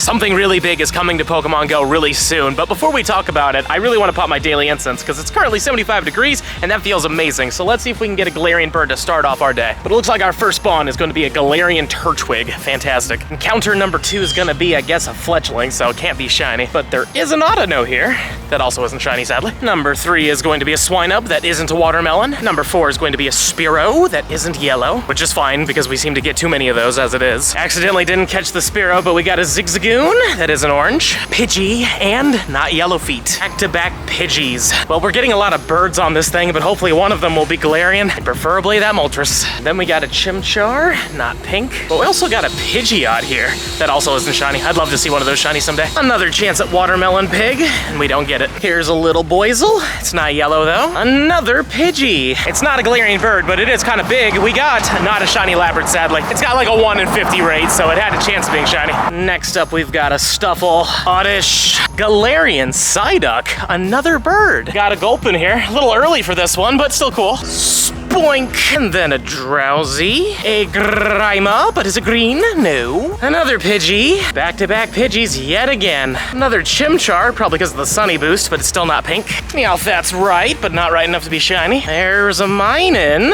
Something really big is coming to Pokemon Go really soon, but before we talk about it, I really want to pop my daily incense because it's currently 75 degrees and that feels amazing. So let's see if we can get a Galarian Bird to start off our day. But it looks like our first spawn is going to be a Galarian Turtwig. Fantastic. Encounter number 2 is going to be, I guess, a Fletchling, so it can't be shiny. But there is an Audino here that also isn't shiny, sadly. Number 3 is going to be a Swinub that isn't a Watermelon. Number 4 is going to be a Spearow that isn't yellow, which is fine because we seem to get too many of those as it is. Accidentally didn't catch the Spearow, but we got a Zigzagoon that isn't orange, Pidgey, and not yellow feet. Back-to-back Pidgeys. Well, we're getting a lot of birds on this thing, but hopefully one of them will be Galarian, preferably that Moltres. Then we got a Chimchar, not pink, but we also got a Pidgeot here that also isn't shiny. I'd love to see one of those shiny someday. Another chance at Watermelon Pig, and we don't get it. Here's a little Boizel. It's not yellow though. Another Pidgey. It's not a Galarian bird, but it is kind of big. We got not a shiny Labrat, sadly. It's got like a 1 in 50 rate, so it had a chance of being shiny. Next up, we've got a Stuffle, Oddish, Galarian Psyduck, another bird. Got a Gulpin here. A little early for this one, but still cool. Boink! And then a Drowsy, a Grima, but is it green? No. Another Pidgey. Back-to-back Pidgeys yet again. Another Chimchar, probably because of the Sunny boost, but it's still not pink. Meowth's right, but not right enough to be shiny. There's a Minun,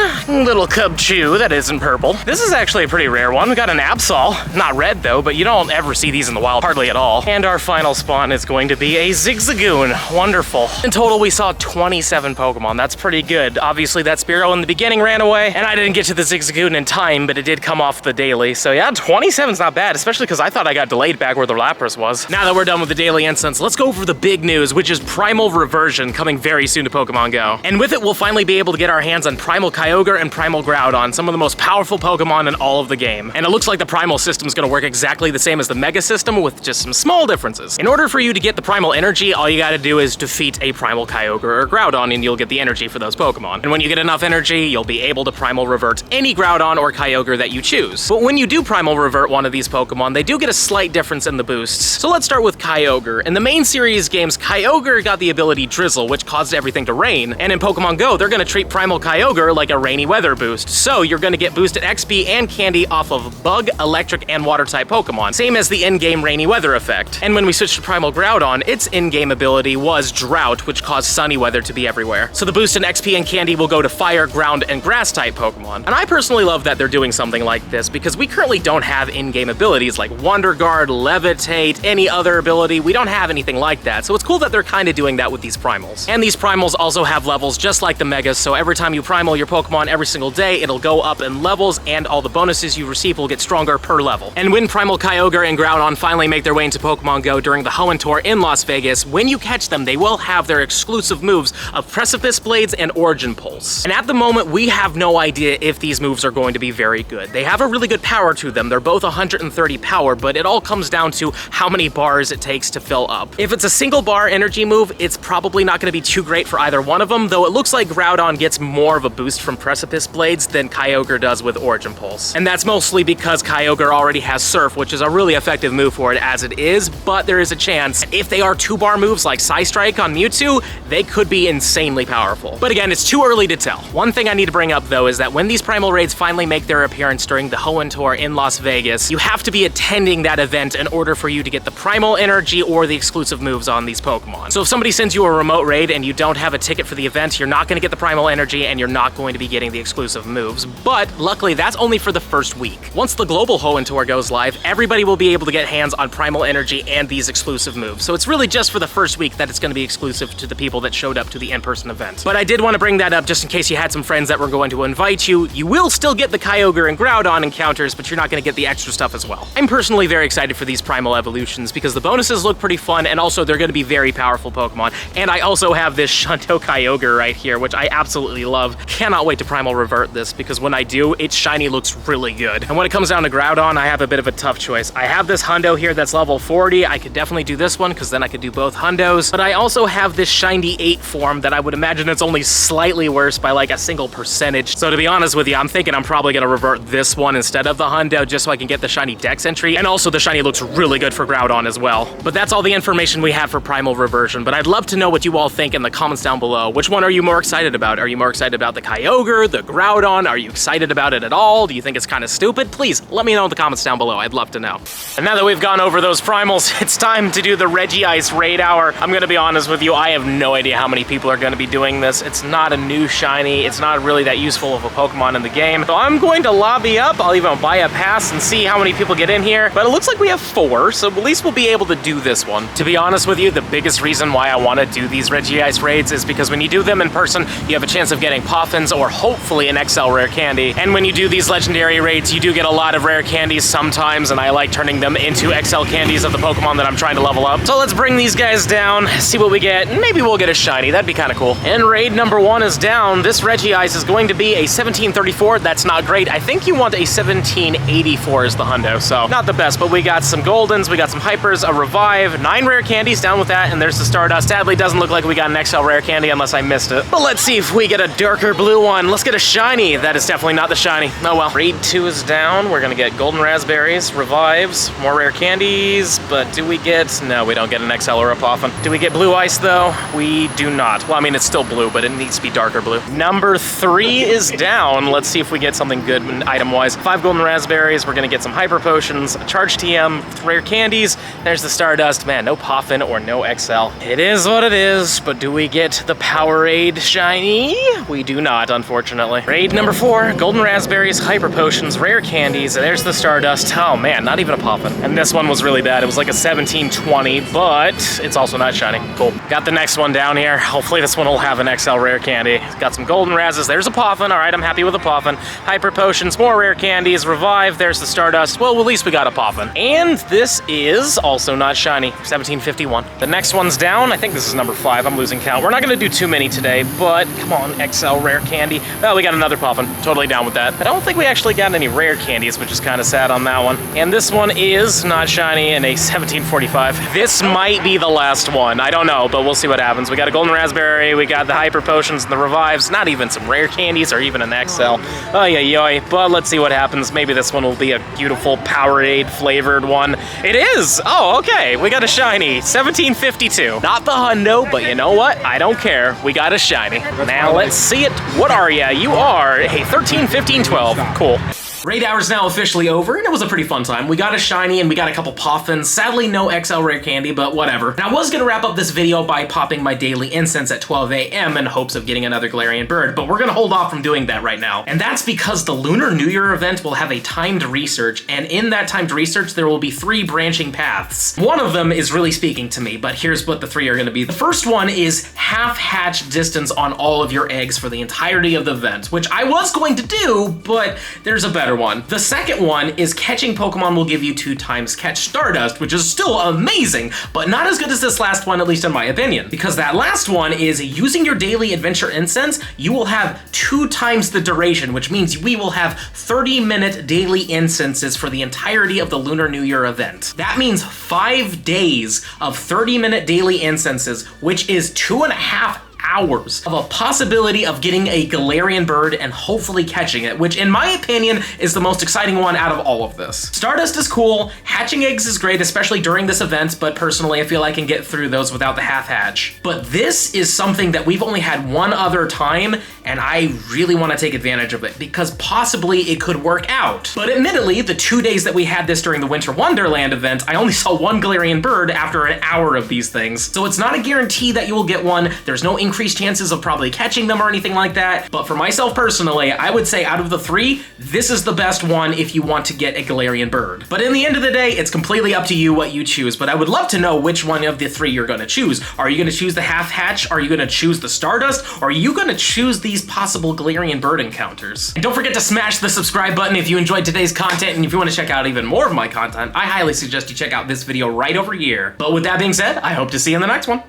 little Cubchoo that isn't purple. This is actually a pretty rare one. We got an Absol, not red though, but you don't ever see these in the wild, hardly at all. And our final spawn is going to be a Zigzagoon. Wonderful. In total, we saw 27 Pokemon. That's pretty good. Obviously, that Spearow in the beginning ran away, and I didn't get to the Zigzagoon in time, but it did come off the daily. So yeah, 27's not bad, especially because I thought I got delayed back where the Lapras was. Now that we're done with the daily instance, let's go over the big news, which is Primal Reversion coming very soon to Pokemon Go. And with it, we'll finally be able to get our hands on Primal Kyogre and Primal Groudon, some of the most powerful Pokemon in all of the game. And it looks like the Primal system is going to work exactly the same as the Mega system with just some small differences. In order for you to get the Primal Energy, all you gotta do is defeat a Primal Kyogre or Groudon and you'll get the energy for those Pokemon. And when you get enough energy, you'll be able to Primal Revert any Groudon or Kyogre that you choose. But when you do Primal Revert one of these Pokemon, they do get a slight difference in the boosts. So let's start with Kyogre. In the main series games, Kyogre got the ability Drizzle, which caused everything to rain. And in Pokemon Go, they're gonna treat Primal Kyogre like a rainy weather boost. So you're gonna get boosted XP and candy off of Bug, Electric, and Water type Pokemon. Same as the in-game rainy weather effect. And when we switched to Primal Groudon, its in-game ability was Drought, which caused sunny weather to be everywhere. So the boost in XP and candy will go to Fire, Ground, and Grass type Pokemon. And I personally love that they're doing something like this because we currently don't have in-game abilities like Wonder Guard, Levitate, any other ability. We don't have anything like that. So it's cool that they're kind of doing that with these Primals. And these Primals also have levels just like the Megas, so every time you Primal your Pokemon every single day, it'll go up in levels and all the bonuses you receive will get stronger per level. And when Primal Kyogre and Groudon finally make their way into Pokemon Go during the Hoenn Tour in Las Vegas, when you catch them, they will have their exclusive moves of Precipice Blades and Origin Pulse. And at the moment, we have no idea if these moves are going to be very good. They have a really good power to them. They're both 130 power, but it all comes down to how many bars it takes to fill up. If it's a single bar energy move, it's probably not going to be too great for either one of them, though it looks like Groudon gets more of a boost from Precipice Blades than Kyogre does with Origin Pulse. And that's mostly because Kyogre already has Surf, which is a really effective move for it as it is, but there is a chance if they are 2-bar moves like Psystrike on Mewtwo, they could be insanely powerful. But again, it's too early to tell. One thing I need to bring up though is that when these Primal Raids finally make their appearance during the Hoenn Tour in Las Vegas, you have to be attending that event in order for you to get the Primal Energy or the exclusive moves on these Pokemon. So if somebody sends you a remote raid and you don't have a ticket for the event, you're not going to get the Primal Energy and you're not going to be getting the exclusive moves. But luckily, that's only for the first week. Once the global Hoenn Tour goes live, everybody will be able to get hands on Primal Energy and these exclusive moves. So it's really just for the first week that it's going to be exclusive to the people that showed up to the in-person event. But I did want to bring that up just in case you had some friends that were going to invite you. You will still get the Kyogre and Groudon encounters, but you're not going to get the extra stuff as well. I'm personally very excited for these Primal evolutions because the bonuses look pretty fun and also they're going to be very powerful Pokemon. And I also have this Shanto Kyogre right here, which I absolutely love. Cannot wait to Primal Revert this because when I do, its shiny looks really good. And when it comes down to Groudon, I have a bit of a tough choice. I have this Hundo here that's level 40. I could definitely do this one because then I could do both Hundos. But I also have this Shiny 8 form that I would imagine it's only slightly worse by like a single critical percentage. So to be honest with you, I'm thinking I'm probably gonna revert this one instead of the hundo just so I can get the shiny dex entry. And also the shiny looks really good for Groudon as well. But that's all the information we have for Primal Reversion. But I'd love to know what you all think in the comments down below. Which one are you more excited about? Are you more excited about the Kyogre, the Groudon? Are you excited about it at all? Do you think it's kind of stupid? Please let me know in the comments down below. I'd love to know. And now that we've gone over those primals, it's time to do the Regice raid hour. I'm gonna be honest with you, I have no idea how many people are gonna be doing this. It's not a new shiny. It's not really that useful of a Pokemon in the game. So I'm going to lobby up. I'll even buy a pass and see how many people get in here. But it looks like we have 4, so at least we'll be able to do this one. To be honest with you, the biggest reason why I wanna do these Regice raids is because when you do them in person, you have a chance of getting Poffins or hopefully an XL rare candy. And when you do these legendary raids, you do get a lot of rare candies sometimes, and I like turning them into XL candies of the Pokemon that I'm trying to level up. So let's bring these guys down, see what we get. Maybe we'll get a shiny, that'd be kind of cool. And raid number 1 is down. This Regice is going to be a 1734. That's not great. I think you want a 1784 as the hundo, so not the best, but we got some Goldens, we got some Hypers, a Revive, 9 rare candies down with that, and there's the Stardust. Sadly, doesn't look like we got an XL rare candy unless I missed it. But let's see if we get a darker blue one. Let's get a shiny. That is definitely not the shiny. Oh well. Raid 2 is down. We're gonna get Golden Raspberries, Revives, more rare candies, but do we get... No, we don't get an XL or a Poffin. Do we get Blue Ice though? We do not. Well, I mean, it's still blue, but it needs to be darker blue. Number 3 is down. Let's see if we get something good item-wise. 5 Golden Raspberries. We're gonna get some Hyper Potions, a Charge TM, rare candies. There's the Stardust. Man, no Poffin or no XL. It is what it is, but do we get the Powerade shiny? We do not, unfortunately. Raid number 4, Golden Raspberries, Hyper Potions, rare candies. There's the Stardust. Oh man, not even a Poffin. And this one was really bad. It was like a 1720, but it's also not shiny. Cool. Got the next one down here. Hopefully this one will have an XL rare candy. Got some Golden Razzes. There's a Poffin. All right, I'm happy with a Poffin. Hyper Potions, more rare candies, Revive. There's the Stardust. Well, at least we got a Poffin. And this is also not shiny. 1751. The next one's down. I think this is number 5. I'm losing count. We're not gonna do too many today, but come on, XL rare candy. Well, we got another Poffin. Totally down with that. I don't think we actually got any rare candies, which is kind of sad on that one. And this one is not shiny and a 1745. This might be the last one. I don't know, but we'll see what happens. We got a Golden Raspberry, we got the Hyper Potions and the Revives, not even some rare candies or even an XL. Oy, but let's see what happens. Maybe this one will be a beautiful Powerade flavored one. It is! Oh, okay, we got a shiny. 1752. Not the hundo, but you know what? I don't care. We got a shiny. Now let's see it. What are ya? You are a 13, 15, 12. Cool. Raid hour's now officially over, and it was a pretty fun time. We got a shiny and we got a couple Poffins. Sadly, no XL rare candy, but whatever. And I was gonna wrap up this video by popping my daily incense at 12 a.m. in hopes of getting another Galarian Bird, but we're gonna hold off from doing that right now. And that's because the Lunar New Year event will have a timed research, and in that timed research, there will be 3 branching paths. One of them is really speaking to me, but here's what the 3 are gonna be. The first one is half hatch distance on all of your eggs for the entirety of the event, which I was going to do, but there's a better one. The second one is catching Pokemon will give you 2 times catch Stardust, which is still amazing, but not as good as this last one, at least in my opinion. Because that last one is using your daily adventure incense, you will have 2 times the duration, which means we will have 30-minute daily incenses for the entirety of the Lunar New Year event. That means 5 days of 30-minute daily incenses, which is 2.5 hours of a possibility of getting a Galarian Bird and hopefully catching it, which in my opinion is the most exciting one out of all of this. Stardust is cool, hatching eggs is great, especially during this event, but personally I feel I can get through those without the half hatch. But this is something that we've only had one other time, and I really want to take advantage of it because possibly it could work out. But admittedly, the 2 days that we had this during the Winter Wonderland event, I only saw 1 Galarian Bird after an hour of these things. So it's not a guarantee that you will get one. There's no increased chances of probably catching them or anything like that. But for myself personally, I would say out of the 3, this is the best one if you want to get a Galarian Bird. But in the end of the day, it's completely up to you what you choose. But I would love to know which one of the 3 you're gonna choose. Are you gonna choose the half hatch? Are you gonna choose the Stardust? Or are you gonna choose these possible Galarian Bird encounters? And don't forget to smash the subscribe button if you enjoyed today's content, and if you want to check out even more of my content, I highly suggest you check out this video right over here. But with that being said, I hope to see you in the next one.